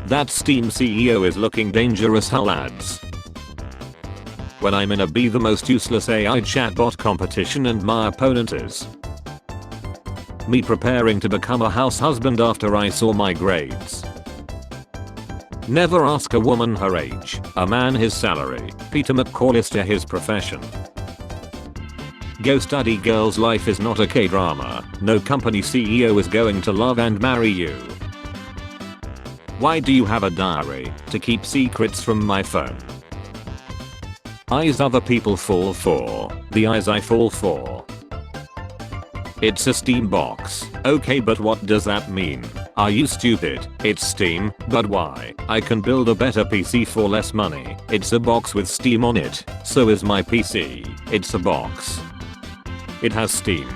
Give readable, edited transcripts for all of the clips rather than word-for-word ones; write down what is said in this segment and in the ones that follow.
That Steam CEO is looking dangerous, lads. When I'm in a Be the most useless AI chatbot competition and my opponent is me preparing to become a house husband after I saw my grades. Never ask a woman her age, a man his salary, Peter McCallister his profession. Go study girl's life is not a K-drama, no company CEO is going to love and marry you. Why do you have a diary? To keep secrets from my phone. Eyes other people fall for, the eyes I fall for. It's a Steam box. Okay, but what does that mean? Are you stupid? It's Steam, but why? I can build a better PC for less money. It's a box with Steam on it. So is my PC. It's a box. It has Steam.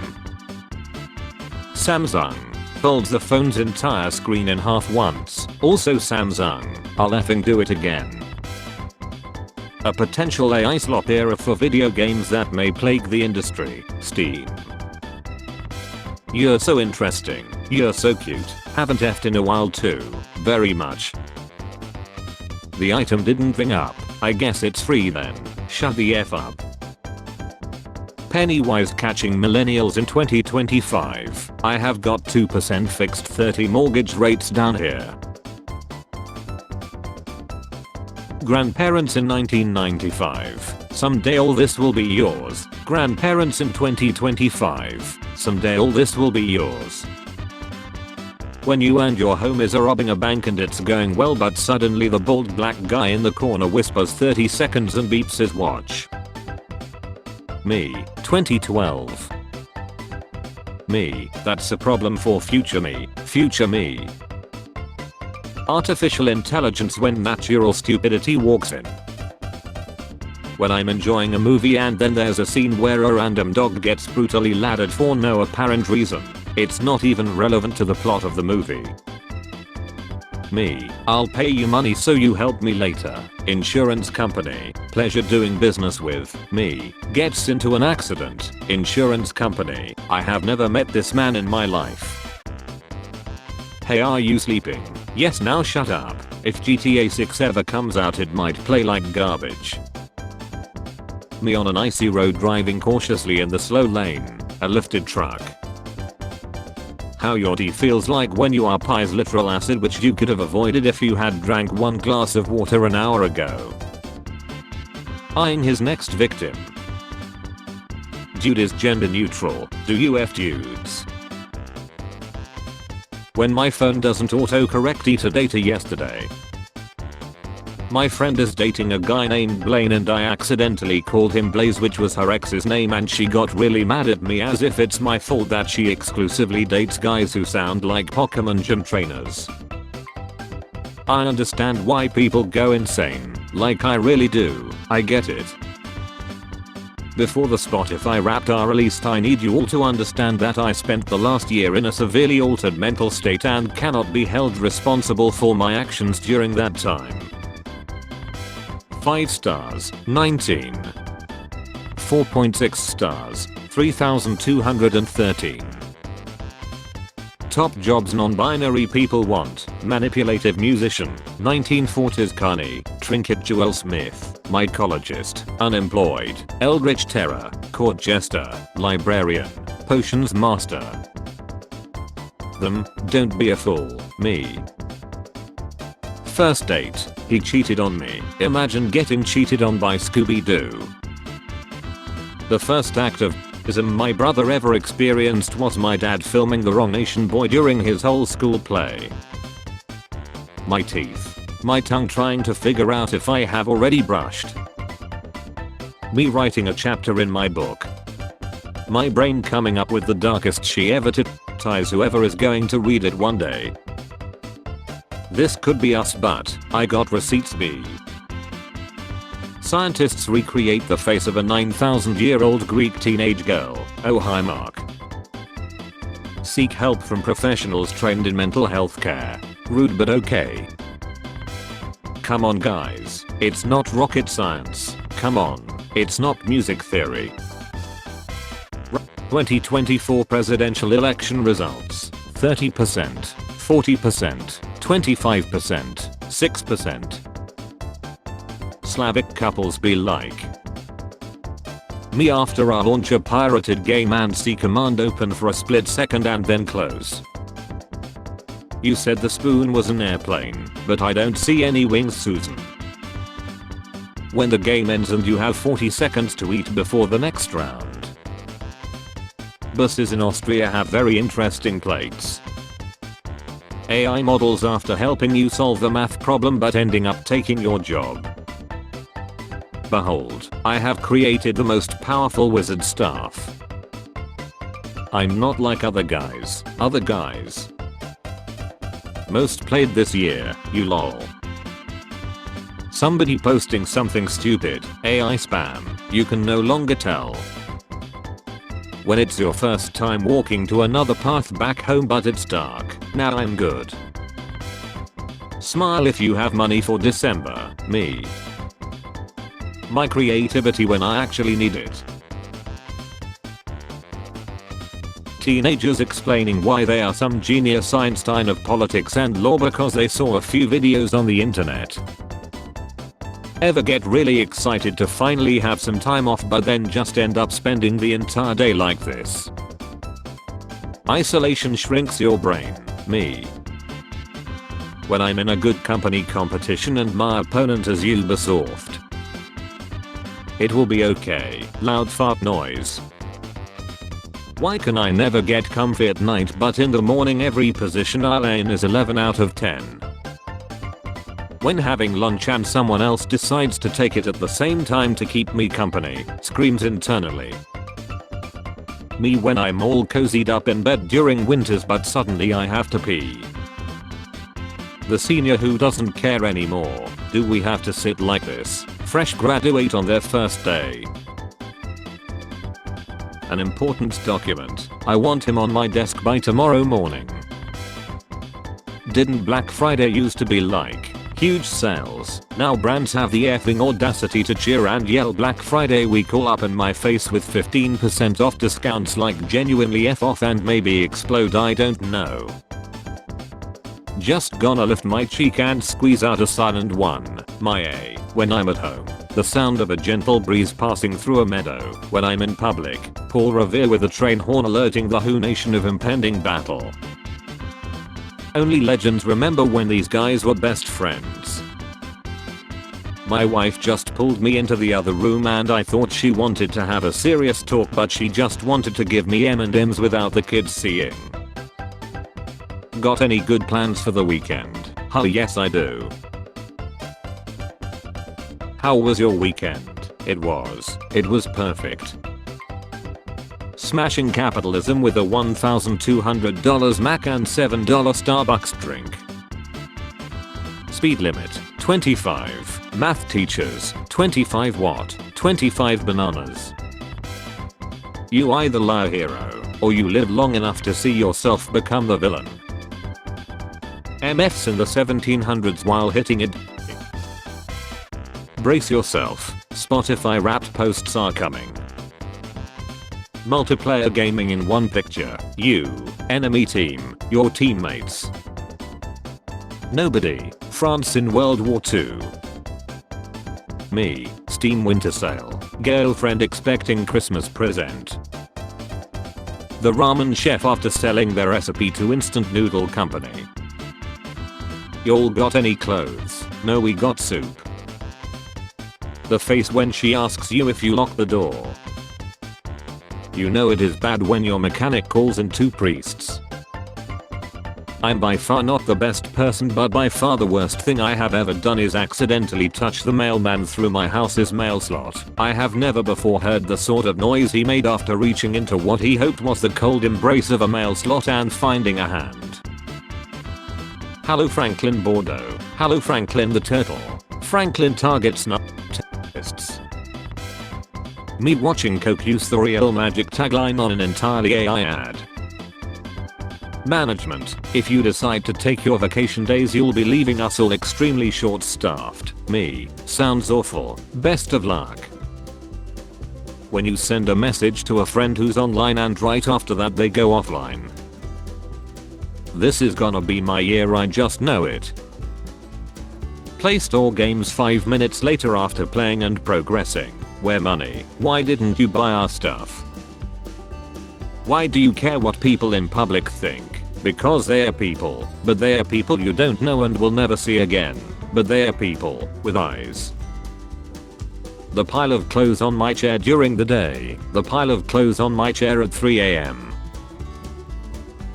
Samsung folds the phone's entire screen in half once. Also Samsung, I'll effing do it again. A potential AI slop era for video games that may plague the industry. Steam. You're so interesting. You're so cute. Haven't effed in a while too. Very much. The item didn't ring up. I guess it's free then. Shut the F up. Pennywise catching millennials in 2025. I have got 2% fixed 30 mortgage rates down here. Grandparents in 1995. Someday all this will be yours. Grandparents in 2025. Someday all this will be yours. When you and your homies are robbing a bank and it's going well, but suddenly the bald black guy in the corner whispers 30 seconds and beeps his watch. Me, 2012. Me, that's a problem for future me, future me. Artificial intelligence when natural stupidity walks in. When I'm enjoying a movie and then there's a scene where a random dog gets brutally laddered for no apparent reason. It's not even relevant to the plot of the movie. Me, I'll pay you money so you help me later. Insurance company, pleasure doing business with. Me, gets into an accident. Insurance company, I have never met this man in my life. Hey, are you sleeping? Yes, now shut up. If GTA 6 ever comes out it might play like garbage. Me on an icy road driving cautiously in the slow lane. A lifted truck. How your tea feels like when you are pies literal acid, which you could have avoided if you had drank one glass of water an hour ago. Eyeing his next victim. Dude is gender neutral. Do you F dudes? When my phone doesn't autocorrect ETA data yesterday. My friend is dating a guy named Blaine and I accidentally called him Blaze, which was her ex's name, and she got really mad at me as if it's my fault that she exclusively dates guys who sound like Pokemon gym trainers. I understand why people go insane, like I really do, I get it. Before the Spotify Wrapped are released, I need you all to understand that I spent the last year in a severely altered mental state and cannot be held responsible for my actions during that time. 5 stars, 19. 4.6 stars, 3,213. Top jobs non-binary people want. Manipulative musician, 1940s carny, trinket Joel Smith, mycologist, unemployed, eldritch terror, court jester, librarian, potions master. Them, don't be a fool, me. First date, he cheated on me. Imagine getting cheated on by Scooby-Doo. The first act of my brother ever experienced was my dad filming The Wrong Nation Boy during his whole school play. My teeth. My tongue trying to figure out if I have already brushed. Me writing a chapter in my book. My brain coming up with the darkest she ever to ties whoever is going to read it one day. This could be us, but I got receipts. B. Scientists recreate the face of a 9,000-year-old Greek teenage girl. Oh hi Mark. Seek help from professionals trained in mental health care. Rude but okay. Come on guys, it's not rocket science. Come on, it's not music theory. 2024 presidential election results. 30%, 40%, 25%, 6%. Slavic couples be like me after I launch a pirated game and see command open for a split second and then close. You said the spoon was an airplane, but I don't see any wings, Susan. When the game ends and you have 40 seconds to eat before the next round. Buses in Austria have very interesting plates. AI models after helping you solve a math problem but ending up taking your job. Behold, I have created the most powerful wizard staff. I'm not like other guys. Most played this year, you lol. Somebody posting something stupid, AI spam, you can no longer tell. When it's your first time walking to another path back home but it's dark, now I'm good. Smile if you have money for December, me. My creativity when I actually need it. Teenagers explaining why they are some genius Einstein of politics and law because they saw a few videos on the internet. Ever get really excited to finally have some time off but then just end up spending the entire day like this? Isolation shrinks your brain, me. When I'm in a good company competition and my opponent is Ubisoft. It will be okay, loud fart noise. Why can I never get comfy at night but in the morning every position I lay in is 11 out of 10. When having lunch and someone else decides to take it at the same time to keep me company, screams internally. Me when I'm all cozied up in bed during winters but suddenly I have to pee. The senior who doesn't care anymore. Do we have to sit like this? Fresh graduate on their first day. An important document. I want him on my desk by tomorrow morning. Didn't Black Friday used to be like huge sales? Now brands have the effing audacity to cheer and yell Black Friday week all up in my face with 15% off discounts like genuinely F off and maybe explode, I don't know. Just gonna lift my cheek and squeeze out a silent one, my A. When I'm at home, the sound of a gentle breeze passing through a meadow. When I'm in public, Paul Revere with a train horn alerting the Who Nation of impending battle. Only legends remember when these guys were best friends. My wife just pulled me into the other room and I thought she wanted to have a serious talk but she just wanted to give me M&Ms without the kids seeing. Got any good plans for the weekend? Oh yes I do. How was your weekend? It was perfect. Smashing capitalism with a $1,200 Mac and $7 Starbucks drink. Speed limit, 25. Math teachers, 25 what? 25 bananas. You either lie hero, or you live long enough to see yourself become the villain. MFs in the 1700s while hitting it. Brace yourself, Spotify Wrapped posts are coming. Multiplayer gaming in one picture, you, enemy team, your teammates. Nobody, France in World War II. Me, Steam winter sale, girlfriend expecting Christmas present. The ramen chef after selling their recipe to instant noodle company. Y'all got any clothes? No, we got soup. The face when she asks you if you lock the door. You know it is bad when your mechanic calls in two priests. I'm by far not the best person but by far the worst thing I have ever done is accidentally touch the mailman through my house's mail slot. I have never before heard the sort of noise he made after reaching into what he hoped was the cold embrace of a mail slot and finding a hand. Hello Franklin Bordeaux. Hello Franklin the turtle. Franklin targets not terrorists. Me watching Coke use the real magic tagline on an entirely AI ad. Management, if you decide to take your vacation days you'll be leaving us all extremely short-staffed. Me, sounds awful, best of luck. When you send a message to a friend who's online and right after that they go offline. This is gonna be my year, I just know it. Play store games 5 minutes later after playing and progressing. Where money? Why didn't you buy our stuff? Why do you care what people in public think? Because they are people, but they are people you don't know and will never see again. But they are people with eyes. The pile of clothes on my chair during the day. The pile of clothes on my chair at 3 AM.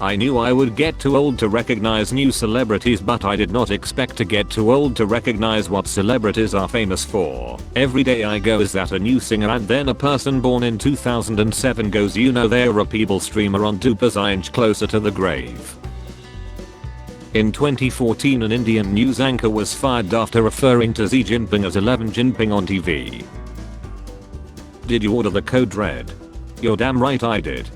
I knew I would get too old to recognize new celebrities, but I did not expect to get too old to recognize what celebrities are famous for. Every day I go, is that a new singer? And then a person born in 2007 goes, you know, they're a people streamer on 2 inch closer to the grave. In 2014 an Indian news anchor was fired after referring to Xi Jinping as 11 Jinping on TV. Did you order the code red? You're damn right I did.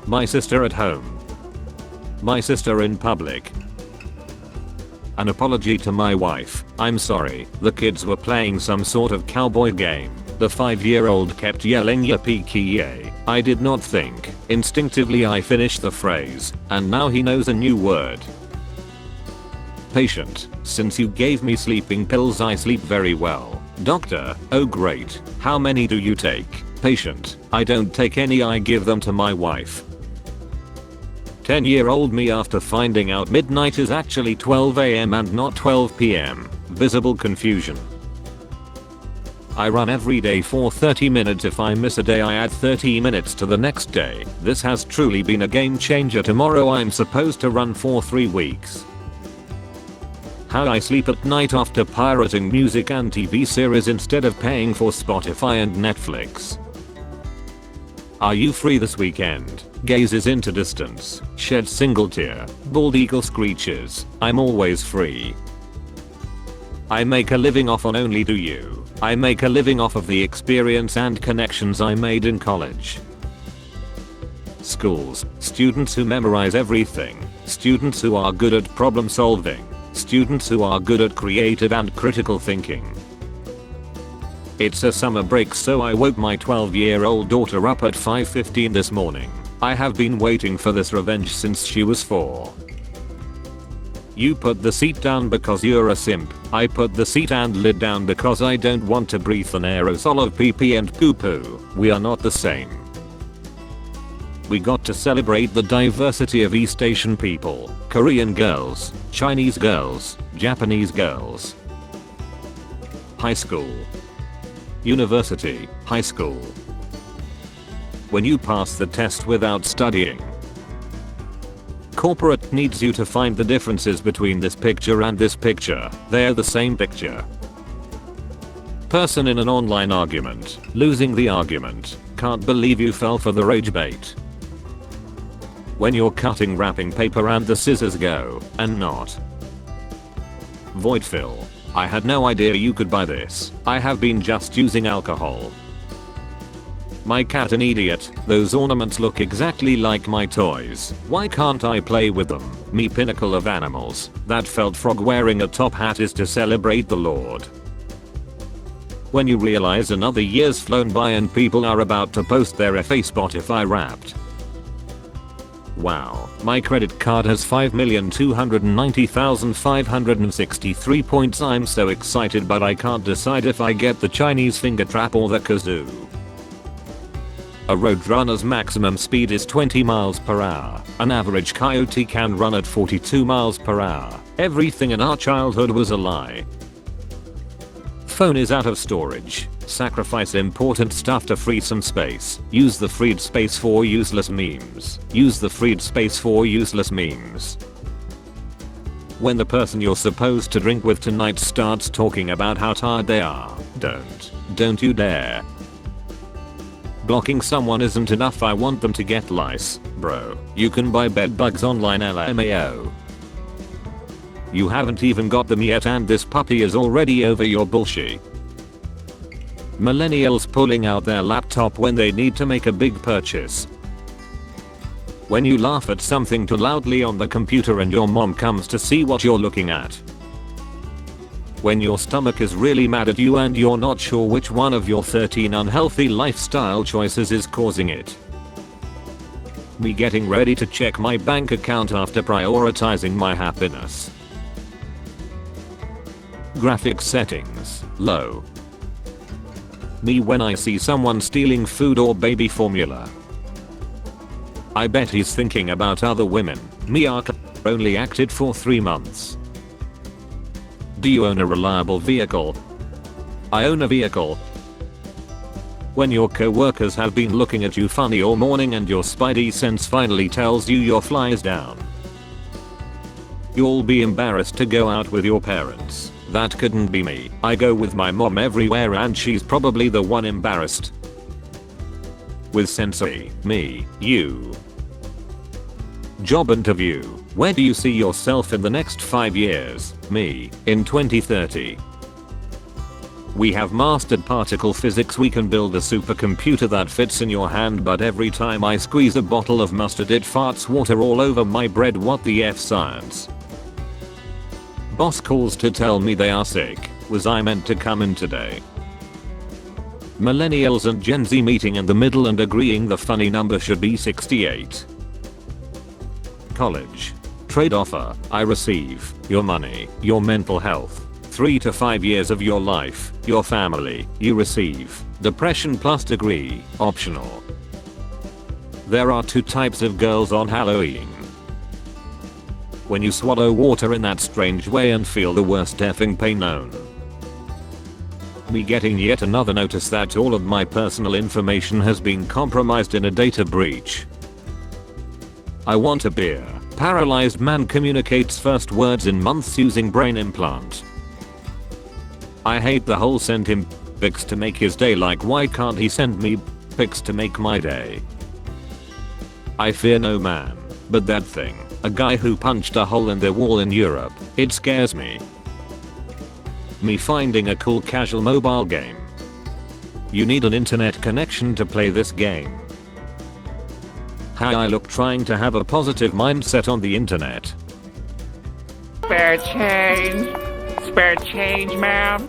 My sister at home. My sister in public. An apology to my wife. I'm sorry, the kids were playing some sort of cowboy game. The 5-year-old kept yelling yippee-ki-yay. I did not think. Instinctively I finished the phrase, and now he knows a new word. Patient. Since you gave me sleeping pills I sleep very well. Doctor. Oh great. How many do you take? Patient. I don't take any, I give them to my wife. 10-year-old me after finding out midnight is actually 12 AM and not 12 PM. Visible confusion. I run every day for 30 minutes. If I miss a day I add 30 minutes to the next day. This has truly been a game changer. Tomorrow I'm supposed to run for 3 weeks. How I sleep at night after pirating music and TV series instead of paying for Spotify and Netflix. Are you free this weekend? Gazes into distance, sheds single tear, bald eagle screeches. I'm always free. I make a living off on only do you. I make a living off of the experience and connections I made in college. Schools, students who memorize everything, students who are good at problem solving, students who are good at creative and critical thinking. It's a summer break, so I woke my 12-year-old daughter up at 5:15 this morning. I have been waiting for this revenge since she was 4. You put the seat down because you're a simp. I put the seat and lid down because I don't want to breathe an aerosol of pee-pee and poo-poo. We are not the same. We got to celebrate the diversity of East Asian people, Korean girls, Chinese girls, Japanese girls. High school. University, high school. When you pass the test without studying. Corporate needs you to find the differences between this picture and this picture. They're the same picture. Person in an online argument, losing the argument. Can't believe you fell for the rage bait. When you're cutting wrapping paper and the scissors go, and not. Void fill. I had no idea you could buy this. I have been just using alcohol. My cat an idiot. Those ornaments look exactly like my toys. Why can't I play with them? Me pinnacle of animals. That felt frog wearing a top hat is to celebrate the Lord. When you realize another year's flown by and people are about to post their FA Spotify Wrapped. Wow, my credit card has 5,290,563 points. I'm so excited, but I can't decide if I get the Chinese finger trap or the kazoo. A roadrunner's maximum speed is 20 miles per hour. An average coyote can run at 42 miles per hour. Everything in our childhood was a lie. Phone is out of storage. Sacrifice important stuff to free some space. Use the freed space for useless memes. Use the freed space for useless memes. When the person you're supposed to drink with tonight starts talking about how tired they are, don't you dare. Blocking someone isn't enough. I want them to get lice. Bro, you can buy bed bugs online, LMAO. You haven't even got them yet and this puppy is already over your bullshit. Millennials pulling out their laptop when they need to make a big purchase. When you laugh at something too loudly on the computer and your mom comes to see what you're looking at. When your stomach is really mad at you and you're not sure which one of your 13 unhealthy lifestyle choices is causing it. Me getting ready to check my bank account after prioritizing my happiness. Graphics settings, low. Me when I see someone stealing food or baby formula. I bet he's thinking about other women. Me only acted for 3 months. Do you own a reliable vehicle? I own a vehicle. When your co-workers have been looking at you funny all morning and your spidey sense finally tells you your fly is down. You'll be embarrassed to go out with your parents. That couldn't be me. I go with my mom everywhere and she's probably the one embarrassed. With sensei, me, you. Job interview. Where do you see yourself in the next 5 years? Me, in 2030. We have mastered particle physics. We can build a supercomputer that fits in your hand, but every time I squeeze a bottle of mustard it farts water all over my bread. What the F science? Boss calls to tell me they are sick. Was I meant to come in today? Millennials and Gen Z meeting in the middle and agreeing the funny number should be 68. College. Trade offer. I receive your money, your mental health. 3 to 5 years of your life, your family. You receive depression plus degree, optional. There are 2 types of girls on Halloween. When you swallow water in that strange way and feel the worst effing pain known. Me getting yet another notice that all of my personal information has been compromised in a data breach. I want a beer. Paralyzed man communicates first words in months using brain implant. I hate the whole send him pics to make his day. Like, why can't he send me pics to make my day? I fear no man, but that thing, a guy who punched a hole in the wall in Europe, it scares me. Me finding a cool casual mobile game. You need an internet connection to play this game. How I look trying to have a positive mindset on the internet. Spare change, ma'am.